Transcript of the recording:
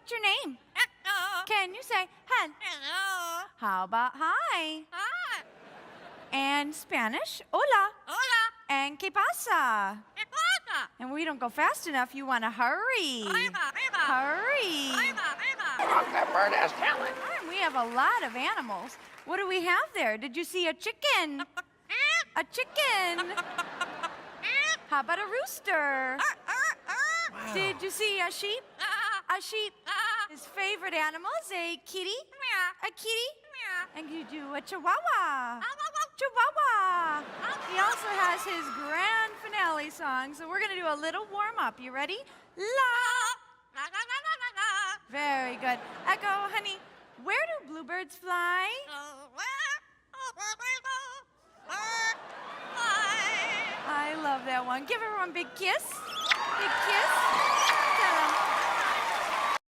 What's your name? Hello. Can you say hello? Hello. How about hi? Hi. And Spanish, hola. Hola. And que pasa? ¿Qué pasa? And we don't go fast enough. You want to hurry. Arriba, arriba. Hurry. Arriba, arriba. That bird has talent. And we have a lot of animals. What do we have there? Did you see a chicken? A chicken. How about a rooster? Did you see a sheep? A sheep. His favorite animal is a kitty. A kitty. And you do a chihuahua. Chihuahua. He also has his grand finale song, so we're going to do a little warm-up. You ready? La. Very good. Echo, honey, where do bluebirds fly? I love that one. Give everyone a big kiss. Big kiss.